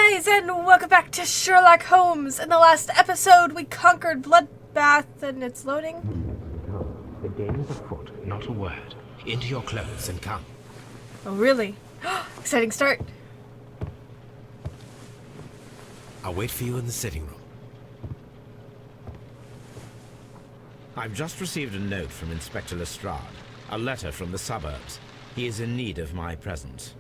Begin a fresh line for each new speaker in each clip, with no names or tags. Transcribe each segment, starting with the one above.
guys, and welcome back to Sherlock Holmes. In the last episode, we conquered Bloodbath, and it's loading.
The game is afoot, not a word. Into your clothes and come.
Oh, really? Exciting start.
I'll wait for you in the sitting room. I've just received a note from Inspector Lestrade. A letter from the suburbs. He is in need of my presence.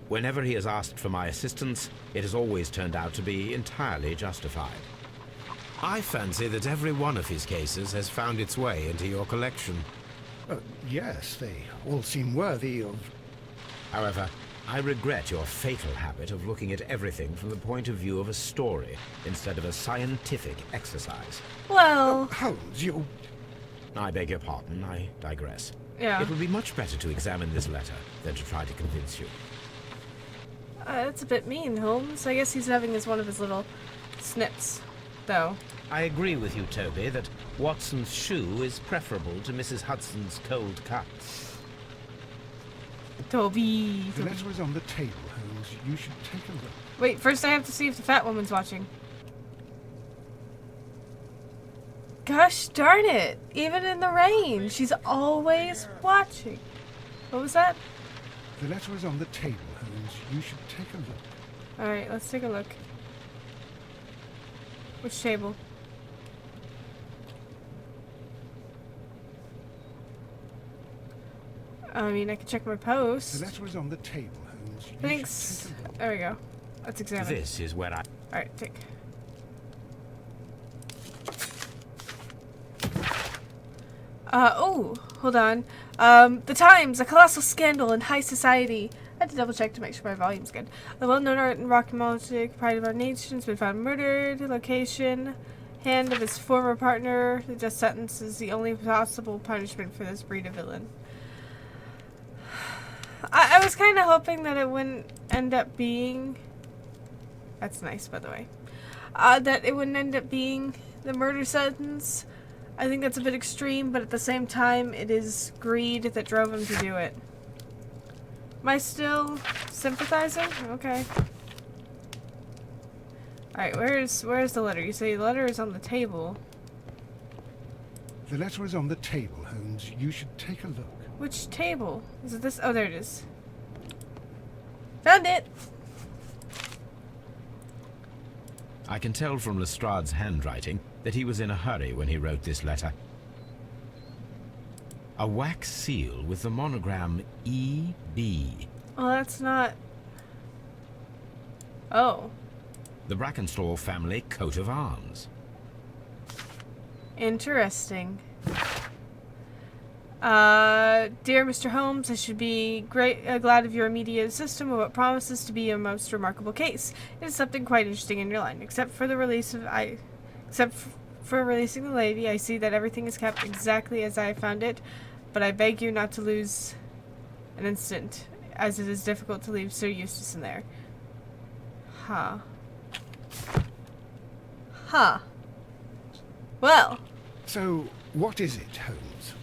Whenever he has asked for my assistance, it has always turned out to be entirely justified. I fancy that every one of his cases has found its way into your collection.
Yes, they all seem worthy of...
However, I regret your fatal habit of looking at everything from the point of view of a story instead of a scientific exercise.
Well...
Holmes, you...
I beg your pardon, I digress.
Yeah.
It would be much better to examine this letter than to try to convince you.
That's a bit mean, Holmes. I guess he's having one of his little snips, though.
I agree with you, Toby, that Watson's shoe is preferable to Mrs. Hudson's cold cut.
Toby.
The letter is on the table, Holmes. You should take a look.
Wait, first I have to see if the fat woman's watching. Gosh darn it. Even in the rain, she's always watching. What was that?
The letter is on the table, Holmes. You should take a look.
Alright, let's take a look. Which table? I mean, I can check my post.
The letter is on the table, Holmes. You
Thanks.
should take a look.
There we go. Let's examine.
This is where I...
Alright, take. Oh, hold on. The Times, a colossal scandal in high society. I had to double check to make sure my volume's good. The well-known art and rock music, pride of our nation, has been found murdered. Location, hand of his former partner. The death sentence is the only possible punishment for this breed of villain. I was kind of hoping that it wouldn't end up being... That's nice, by the way. That it wouldn't end up being the murder sentence. I think that's a bit extreme, but at the same time, it is greed that drove him to do it. Am I still sympathizing? Okay. Alright, where's the letter? You say the letter is on the table.
The letter is on the table, Holmes. You should take a look.
Which table? Is it this? Oh, there it is. Found it!
I can tell from Lestrade's handwriting that he was in a hurry when he wrote this letter. A wax seal with the monogram E.B.
Oh, that's not... Oh.
The Brackenstall family coat of arms.
Interesting. Dear Mr. Holmes, I should be glad of your immediate assistance of what promises to be a most remarkable case. It is something quite interesting in your line. Except for releasing the lady, I see that everything is kept exactly as I found it, but I beg you not to lose an instant, as it is difficult to leave Sir Eustace in there. Huh. Huh. Well.
So, what is it, Holmes?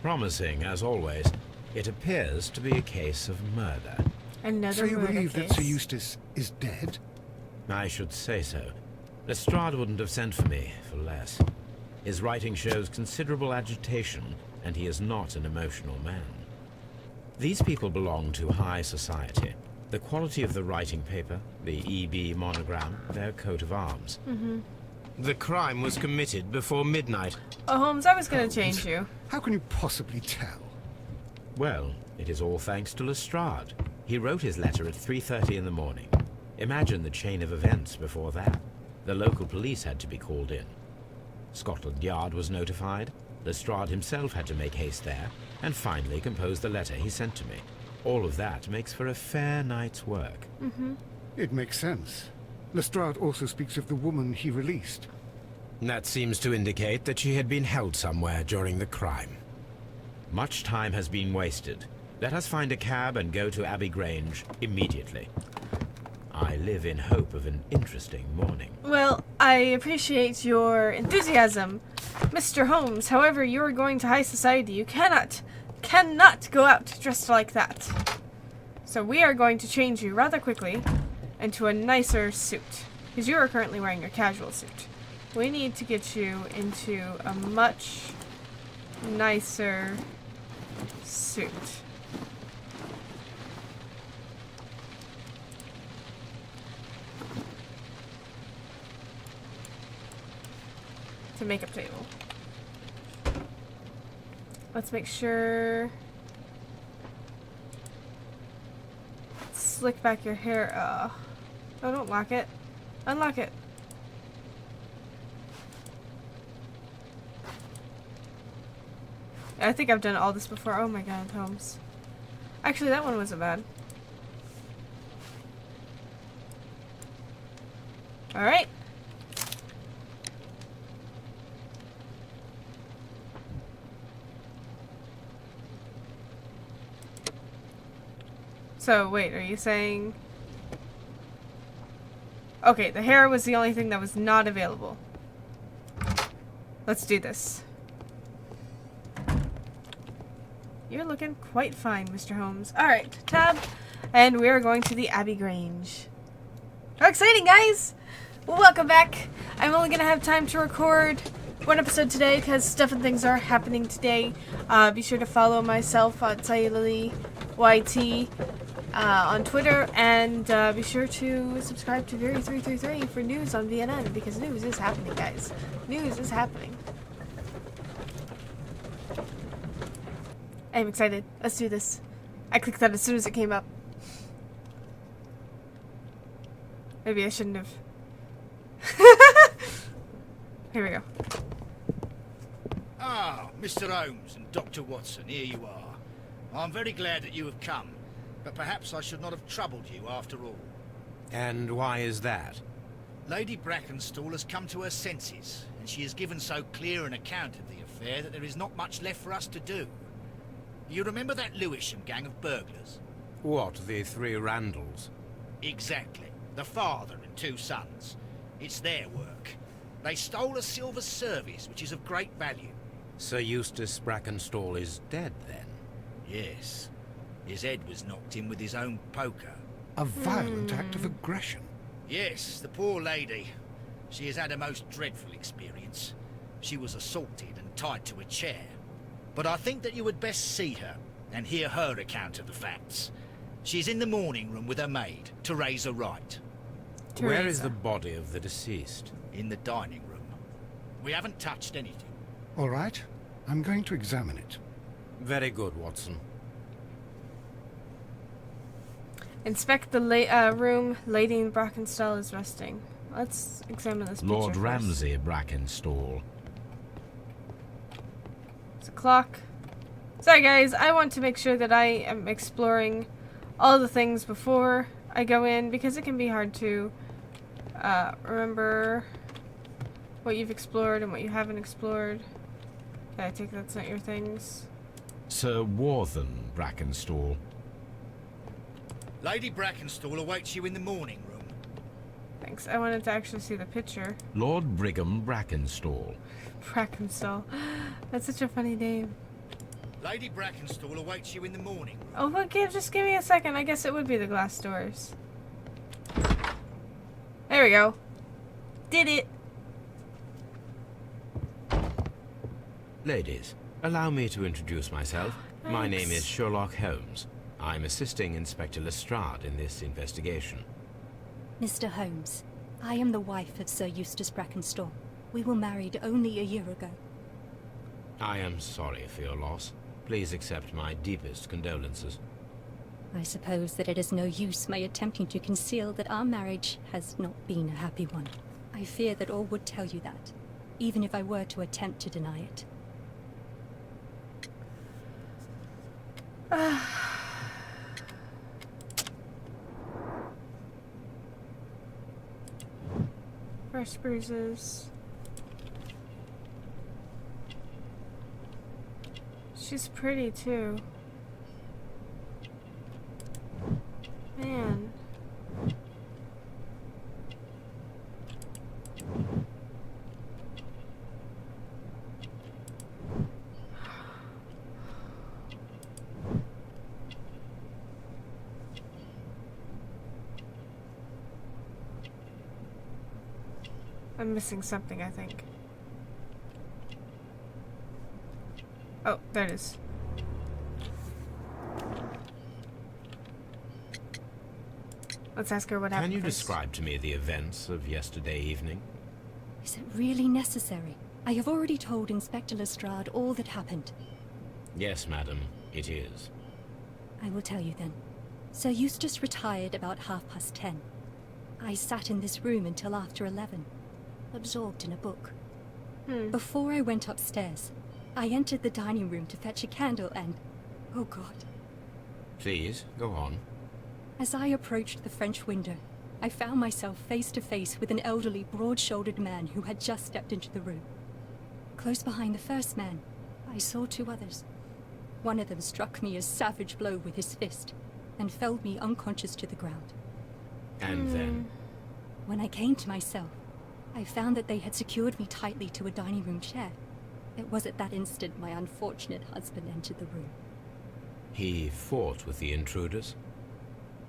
Promising, as always, it appears to be a case of murder.
Another
So you
murder
believe
case.
that Sir Eustace is dead?
I should say so. Lestrade wouldn't have sent for me for less. His writing shows considerable agitation, and he is not an emotional man. These people belong to high society. The quality of the writing paper, the E.B. monogram, their coat of arms.
Mm-hmm.
The crime was committed before midnight.
Oh, Holmes, I was going to change you.
How can you possibly tell?
Well, it is all thanks to Lestrade. He wrote his letter at 3:30 in the morning. Imagine the chain of events before that. The local police had to be called in. Scotland Yard was notified. Lestrade himself had to make haste there, and finally compose the letter he sent to me. All of that makes for a fair night's work.
Mm-hmm.
It makes sense. Lestrade also speaks of the woman he released.
That seems to indicate that she had been held somewhere during the crime. Much time has been wasted. Let us find a cab and go to Abbey Grange immediately. I live in hope of an interesting morning.
Well, I appreciate your enthusiasm, Mr. Holmes. However, you are going to high society. You cannot go out dressed like that. So we are going to change you rather quickly. into a nicer suit. Because you are currently wearing a casual suit. We need to get you into a much nicer suit. To makeup table. Let's make sure. Slick back your hair. Oh, don't lock it. Unlock it. I think I've done all this before. Oh my god, Holmes. Actually, that one wasn't bad. Alright. So, wait, are you saying... Okay, the hair was the only thing that was not available. Let's do this. You're looking quite fine, Mr. Holmes. Alright, tab. And we're going to the Abbey Grange. How exciting, guys! Welcome back. I'm only going to have time to record one episode today because stuff and things are happening today. Be sure to follow myself on YT on Twitter, and be sure to subscribe to Fury333 for news on VNN, because news is happening, guys. News is happening. I'm excited. Let's do this. I clicked that as soon as it came up. Maybe I shouldn't have. Here we go.
Ah, Mr. Holmes and Dr. Watson, here you are. I'm very glad that you have come, but perhaps I should not have troubled you after all.
And why is that?
Lady Brackenstall has come to her senses, and she has given so clear an account of the affair that there is not much left for us to do. You remember that Lewisham gang of burglars?
What, the three Randalls?
Exactly. The father and two sons. It's their work. They stole a silver service, which is of great value.
Sir Eustace Brackenstall is dead, then?
Yes. His head was knocked in with his own poker.
A violent act of aggression.
Yes, the poor lady. She has had a most dreadful experience. She was assaulted and tied to a chair. But I think that you would best see her and hear her account of the facts. She's in the morning room with her maid, Teresa Wright.
Where is the body of the deceased?
In the dining room. We haven't touched anything.
All right, I'm going to examine it.
Very good, Watson.
Inspect the room Lady Brackenstall is resting. Let's examine this picture
Lord
first.
Ramsay Brackenstall.
It's a clock. Sorry guys, I want to make sure that I am exploring all the things before I go in, because it can be hard to remember what you've explored and what you haven't explored. Okay, I take that's not your things.
Sir Warthen Brackenstall.
Lady Brackenstall awaits you in the morning room.
Thanks. I wanted to actually see the picture.
Lord Brigham Brackenstall.
Brackenstall. That's such a funny name.
Lady Brackenstall awaits you in the morning room.
Oh, look, just give me a second. I guess it would be the glass doors. There we go. Did it.
Ladies, allow me to introduce myself. My name
Thanks.
is Sherlock Holmes. I'm assisting Inspector Lestrade in this investigation.
Mr. Holmes, I am the wife of Sir Eustace Brackenstall. We were married only a year ago.
I am sorry for your loss. Please accept my deepest condolences.
I suppose that it is no use my attempting to conceal that our marriage has not been a happy one. I fear that all would tell you that, even if I were to attempt to deny it.
Fresh bruises. She's pretty too. Man. I'm missing something, I think. Oh, there it is. Let's ask her what happened.
Can you
first.
describe to me the events of yesterday evening?
Is it really necessary? I have already told Inspector Lestrade all that happened.
Yes, madam, it is.
I will tell you then. Sir Eustace retired about 10:30. I sat in this room until after 11, absorbed in a book. Before I went upstairs, I entered the dining room to fetch a candle and... oh God.
Please, go on.
As I approached the French window, I found myself face to face with an elderly, broad-shouldered man who had just stepped into the room. Close behind the first man, I saw two others. One of them struck me a savage blow with his fist and felled me unconscious to the ground.
And then?
When I came to myself, I found that they had secured me tightly to a dining room chair. It was at that instant my unfortunate husband entered the room.
He fought with the intruders?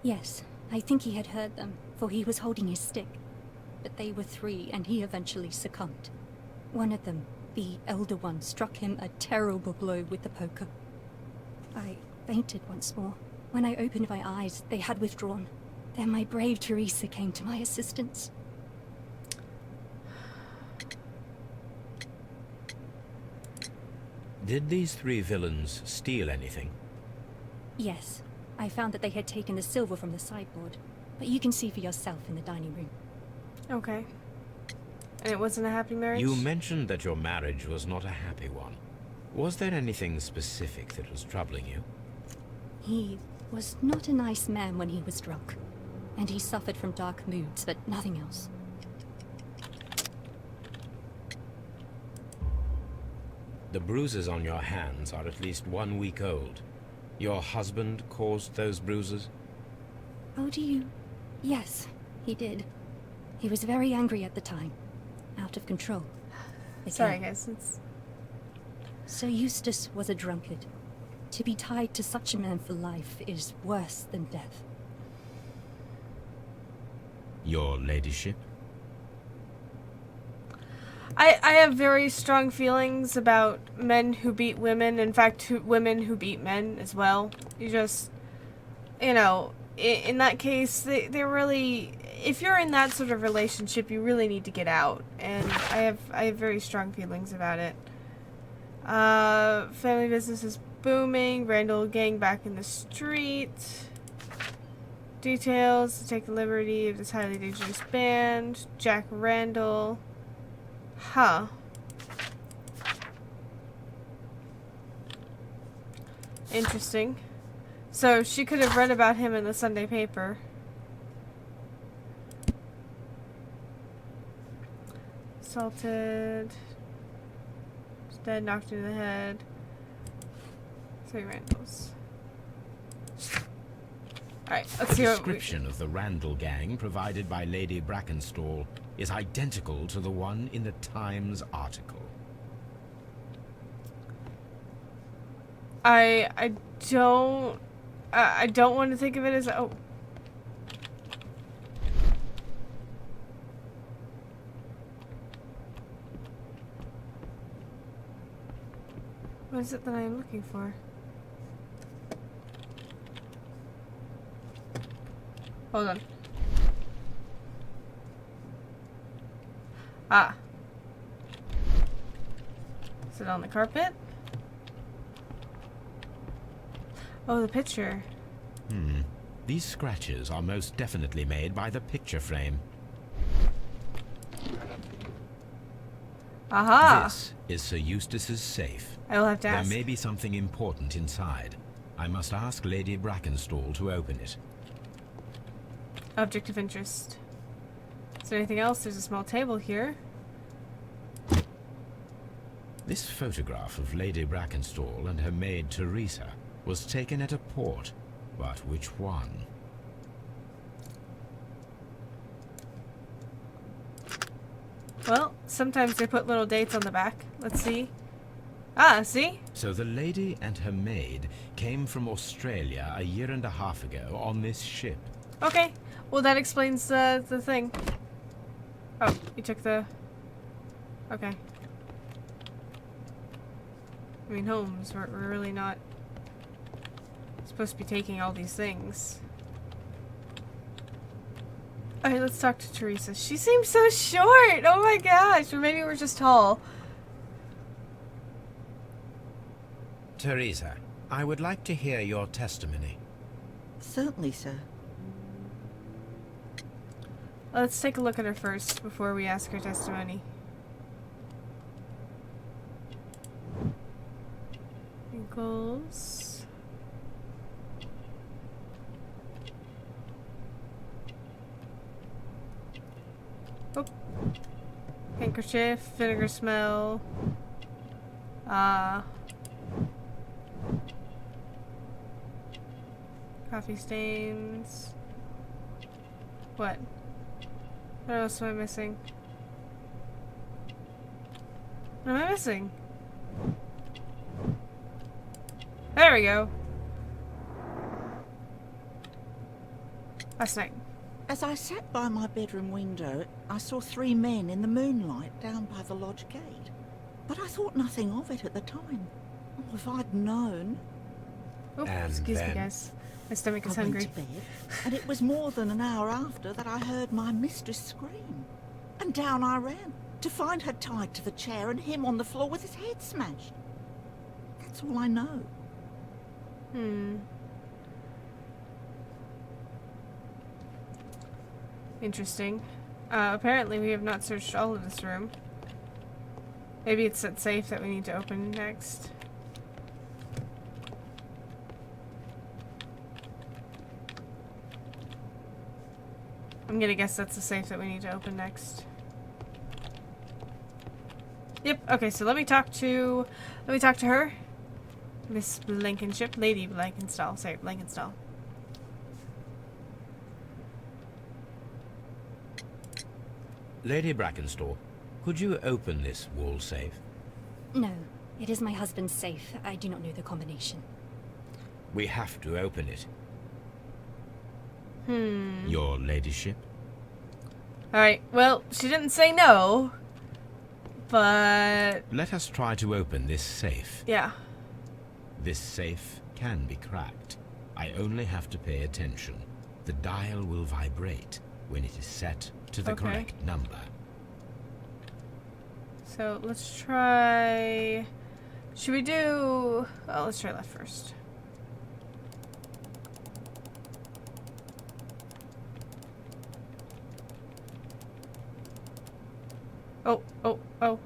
Yes, I think he had heard them, for he was holding his stick. But they were three, and he eventually succumbed. One of them, the elder one, struck him a terrible blow with the poker. I fainted once more. When I opened my eyes, they had withdrawn. Then my brave Teresa came to my assistance.
Did these three villains steal anything?
Yes, I found that they had taken the silver from the sideboard, but you can see for yourself in the dining room.
Okay. And it wasn't a happy marriage?
You mentioned that your marriage was not a happy one. Was there anything specific that was troubling you?
He was not a nice man when he was drunk, and he suffered from dark moods, but nothing else.
The bruises on your hands are at least 1 week old. Your husband caused those bruises?
Oh, do you? Yes, he did. He was very angry at the time. Out of control.
Sorry, guys. It's...
Sir Eustace was a drunkard. To be tied to such a man for life is worse than death.
Your ladyship?
I have very strong feelings about men who beat women. In fact, women who beat men as well. You just, you know, in that case, they're really... If you're in that sort of relationship, you really need to get out. And I have very strong feelings about it. Family business is booming. Randall gang back in the street. Details to take the liberty of this highly dangerous band. Jack Randall. Huh. Interesting. So she could have read about him in the Sunday paper. Assaulted. Dead, knocked in the head. 3 Randalls. Alright, let's see
The
what we...
description of the Randall gang provided by Lady Brackenstall is identical to the one in the Times article.
I don't want to think of it as... Oh. What is it that I am looking for? Hold on. Ah. Is it on the carpet? Oh, the picture.
These scratches are most definitely made by the picture frame.
Aha!
This is Sir Eustace's safe.
I will have to
There
ask.
may be something important inside. I must ask Lady Brackenstall to open it.
Object of interest. Is there anything else? There's a small table here.
This photograph of Lady Brackenstall and her maid Teresa was taken at a port, but which one?
Well, sometimes they put little dates on the back. Let's see. Ah, see?
So the lady and her maid came from Australia a year and a half ago on this ship.
Okay. Well, that explains the thing. Oh, you took the... Okay. I mean, Holmes, we're really not supposed to be taking all these things. Alright, let's talk to Teresa. She seems so short! Oh my gosh! Or maybe we're just tall.
Teresa, I would like to hear your testimony.
Certainly, sir.
Let's take a look at her first before we ask her testimony. Ankles. Oh. Handkerchief, vinegar smell. Coffee stains. What? What else am I missing? What am I missing? There we go. Last night.
As I sat by my bedroom window, I saw 3 men in the moonlight down by the lodge gate. But I thought nothing of it at the time. Oh, if I'd known.
Oh,
And
excuse me,
then?
guys. My stomach
I
is
went
hungry.
to bed, and it was more than an hour after that I heard my mistress scream. And down I ran, to find her tied to the chair and him on the floor with his head smashed. That's all I know.
Interesting. Apparently we have not searched all of this room. Maybe it's that safe that we need to open next. I'm gonna guess that's the safe that we need to open next. Yep, okay, so let me talk to her. Miss Blankenship, Lady Blankenstall. Sorry, Blankenstall.
Lady Brackenstall, could you open this wall safe?
No, it is my husband's safe. I do not know the combination.
We have to open it. Your ladyship?
Alright, well, she didn't say no. But...
Let us try to open this safe.
yeah.
This safe can be cracked. I only have to pay attention. The dial will vibrate when it is set to the
Okay.
correct number.
So, let's try... Should we do... Oh, let's try left first. Oh.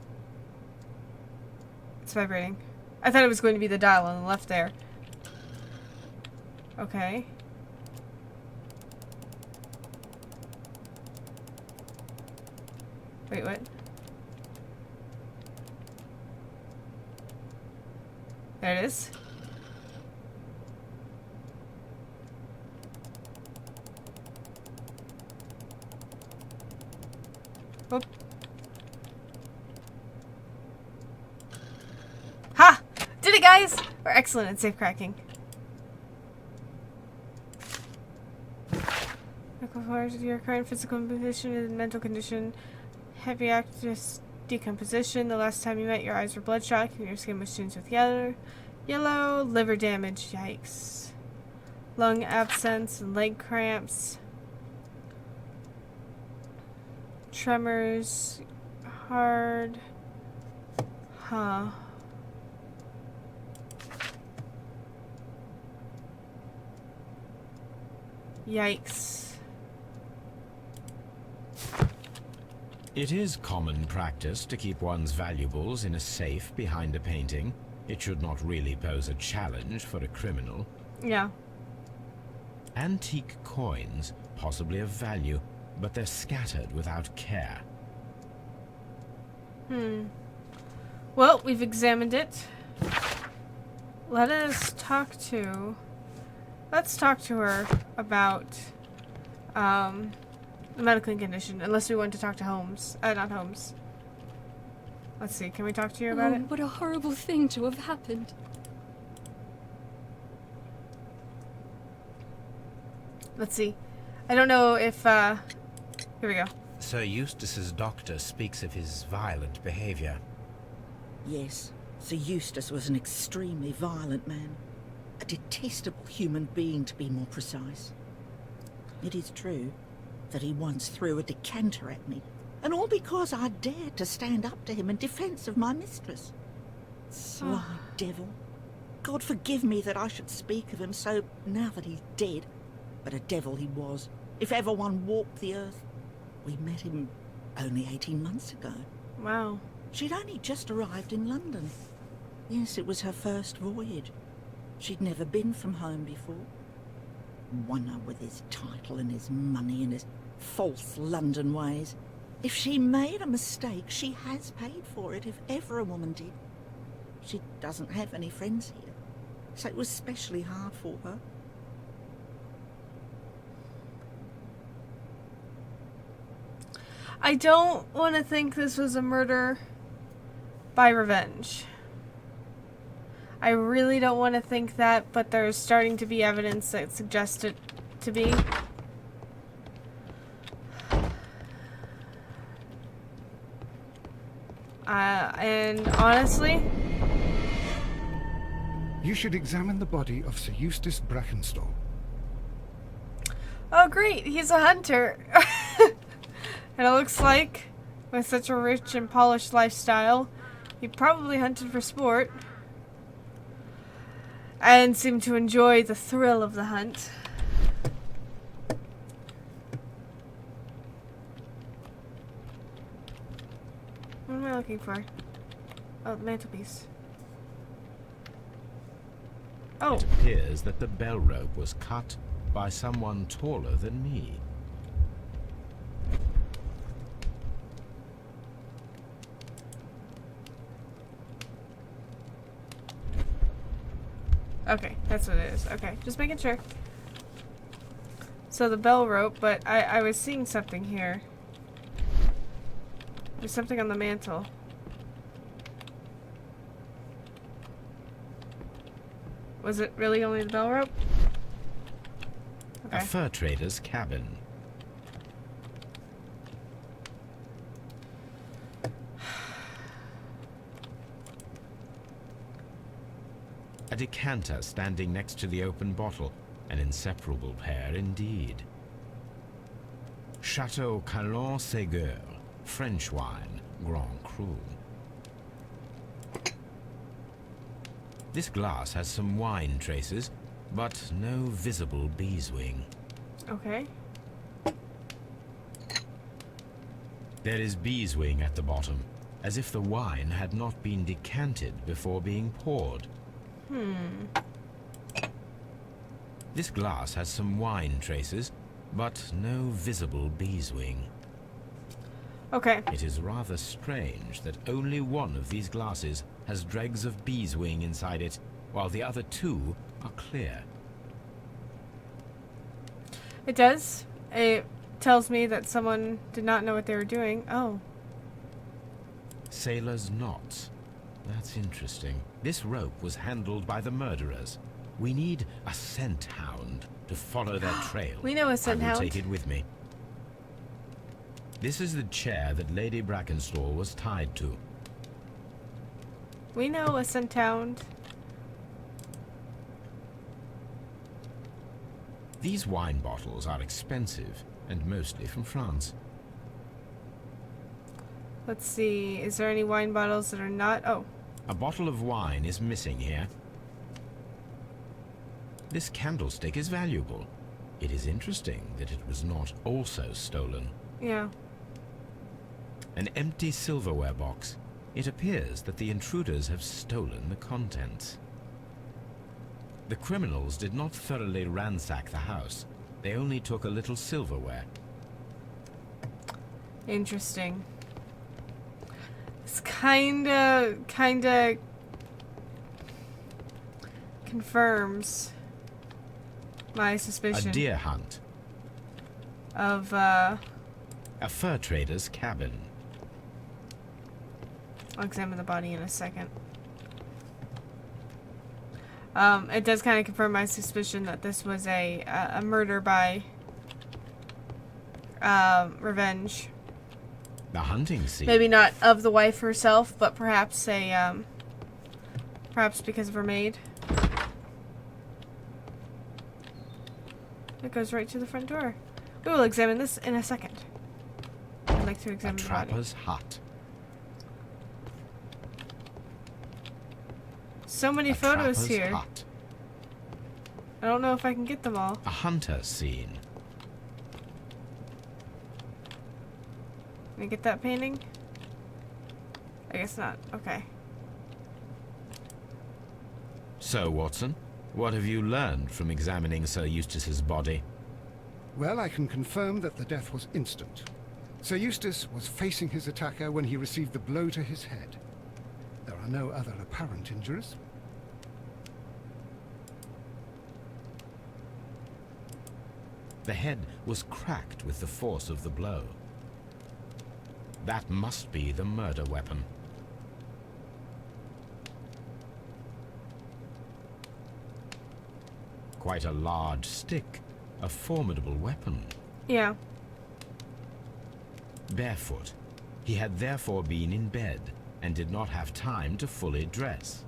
It's vibrating. I thought it was going to be the dial on the left there. Okay. Wait, what? There it is. Oop. Ha! Did it, guys! We're excellent at safe cracking. Your current physical condition and mental condition. Heavy active decomposition. The last time you met, your eyes were bloodshot and your skin was tinged with yellow. Liver damage. Yikes. Lung abscess and leg cramps. Tremors. Hard. Huh. Yikes.
It is common practice to keep one's valuables in a safe behind a painting. It should not really pose a challenge for a criminal.
Yeah.
Antique coins, possibly of value, but they're scattered without care.
Well, we've examined it. Let's talk to her about the medical condition, unless we want to talk to Holmes. Not Holmes. Let's see, can we talk to you about it?
What a horrible thing to have happened.
Let's see. I don't know if, here we go.
Sir Eustace's doctor speaks of his violent behavior.
Yes, Sir Eustace was an extremely violent man. A detestable human being, to be more precise. It is true that he once threw a decanter at me, and all because I dared to stand up to him in defence of my mistress. Sly devil. God forgive me that I should speak of him so now that he's dead. But a devil he was, if ever one walked the earth. We met him only 18 months ago.
Wow.
She'd only just arrived in London. Yes, it was her first voyage. She'd never been from home before. Wonder with his title and his money and his false London ways. If she made a mistake, she has paid for it, if ever a woman did. She doesn't have any friends here, so it was especially hard for her.
I don't want to think this was a murder by revenge. I really don't want to think that, but there's starting to be evidence that suggests it to be. And honestly...
You should examine the body of Sir Eustace Brackenstall.
Oh great, he's a hunter. And it looks like, with such a rich and polished lifestyle, he probably hunted for sport. And seemed to enjoy the thrill of the hunt. What am I looking for? Oh, the mantelpiece. Oh.
It appears that the bell rope was cut by someone taller than me.
Okay, that's what it is. Okay, just making sure. So the bell rope, but I was seeing something here. There's something on the mantle. Was it really only the bell rope? Okay.
A fur trader's cabin. A decanter standing next to the open bottle. An inseparable pair indeed. Chateau Calon-Ségur, French wine, Grand Cru. This glass has some wine traces, but no visible beeswing.
Okay.
There is beeswing at the bottom, as if the wine had not been decanted before being poured. This glass has some wine traces, but no visible beeswing.
Okay.
It is rather strange that only one of these glasses has dregs of beeswing inside it, while the other two are clear.
It does. It tells me that someone did not know what they were doing. Oh.
Sailor's knots. That's interesting. This rope was handled by the murderers. We need a scent hound to follow their trail.
We know a scent
I will
hound.
take it with me. This is the chair that Lady Brackenstall was tied to.
We know a scent hound.
These wine bottles are expensive and mostly from France.
Let's see. Is there any wine bottles that are not? Oh.
A bottle of wine is missing here. This candlestick is valuable. It is interesting that it was not also stolen.
Yeah.
An empty silverware box. It appears that the intruders have stolen the contents. The criminals did not thoroughly ransack the house. They only took a little silverware.
Interesting. It's kinda confirms my suspicion
A deer hunt.
of
A fur trader's cabin.
I'll examine the body in a second. It does kind of confirm my suspicion that this was a murder by revenge.
The hunting scene.
Maybe not of the wife herself, but perhaps perhaps because of her maid. It goes right to the front door. We will examine this in a second. I'd like to
A
examine the body.
trapper's hut.
So many
A
photos
trapper's
here.
hut.
I don't know if I can get them all.
A hunter scene.
Can I get that painting? I guess not. Okay.
So, Watson, what have you learned from examining Sir Eustace's body?
Well, I can confirm that the death was instant. Sir Eustace was facing his attacker when he received the blow to his head. There are no other apparent injuries.
The head was cracked with the force of the blow. That must be the murder weapon. Quite a large stick, a formidable weapon.
Yeah.
Barefoot, he had therefore been in bed and did not have time to fully dress.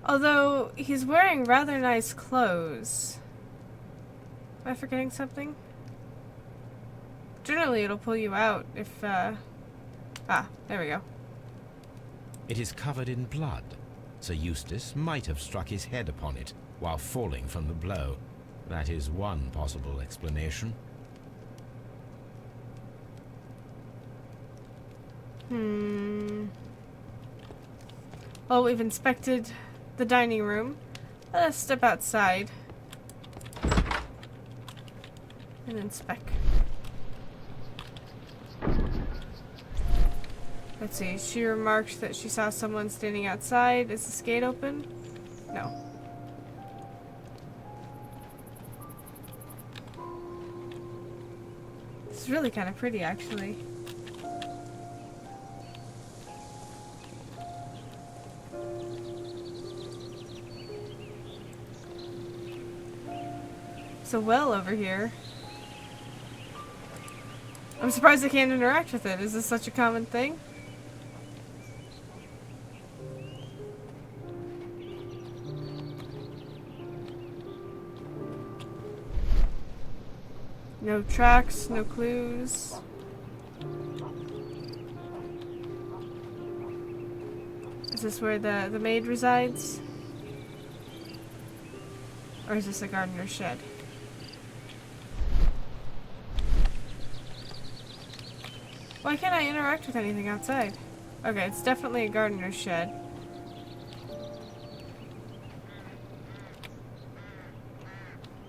Although he's wearing rather nice clothes. Am I forgetting something? Generally, it'll pull you out if, there we go.
It is covered in blood. Sir Eustace might have struck his head upon it while falling from the blow. That is one possible explanation.
Well, we've inspected the dining room. Let us step outside and inspect. Let's see, she remarked that she saw someone standing outside. Is this gate open? No. It's really kind of pretty, actually. It's a well over here. I'm surprised I can't interact with it. Is this such a common thing? No tracks, no clues. Is this where the maid resides? Or is this a gardener's shed? Why can't I interact with anything outside? Okay, it's definitely a gardener's shed.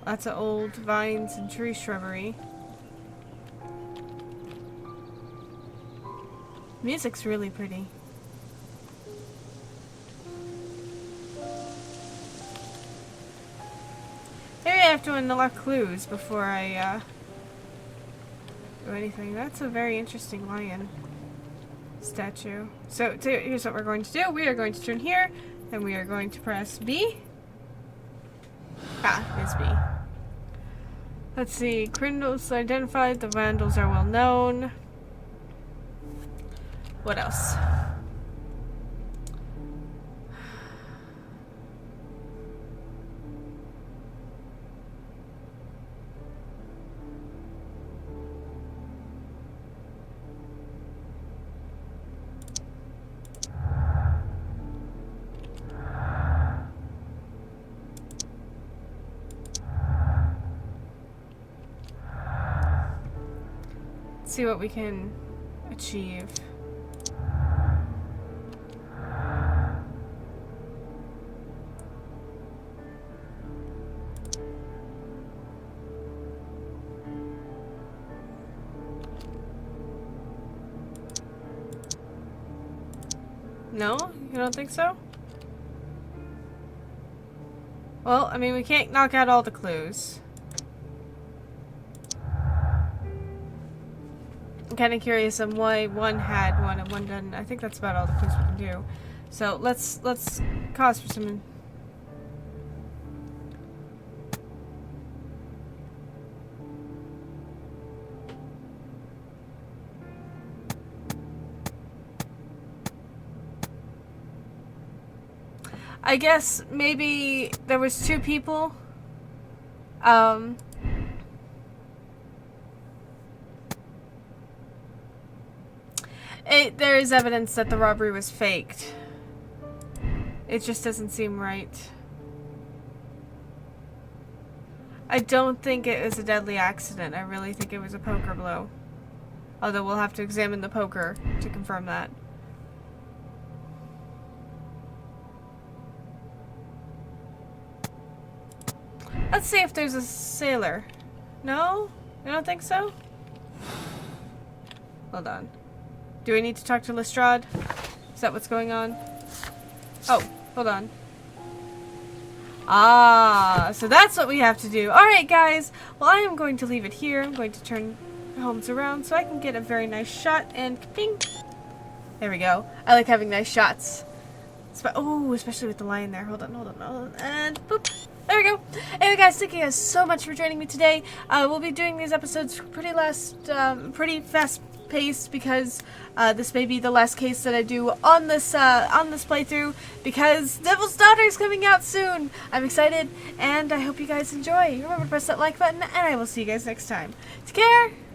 Lots of old vines and tree shrubbery. Music's really pretty. Maybe I have to unlock clues before I do anything. That's a very interesting lion statue. So here's what we're going to do. We are going to turn here, and we are going to press B. Ah, it's B. Let's see. Criminals identified. The vandals are well known. What else? See what we can achieve. No? You don't think so? Well, I mean, we can't knock out all the clues. I'm kind of curious on why one had one and one didn't. I think that's about all the clues we can do. So let's cause for some. I guess maybe there was 2 people. There is evidence that the robbery was faked. It just doesn't seem right. I don't think it was a deadly accident. I really think it was a poker blow. Although we'll have to examine the poker to confirm that. Let's see if there's a sailor. No? You don't think so? Hold on. Do we need to talk to Lestrade? Is that what's going on? Oh, hold on. Ah, so that's what we have to do. Alright, guys. Well, I am going to leave it here. I'm going to turn Holmes around so I can get a very nice shot. And ping! There we go. I like having nice shots. Oh, especially with the lion there. Hold on. And boop. There we go. Anyway, guys, thank you guys so much for joining me today. We'll be doing these episodes pretty fast paced because this may be the last case that I do on this playthrough because Devil's Daughter is coming out soon. I'm excited and I hope you guys enjoy. Remember to press that like button and I will see you guys next time. Take care.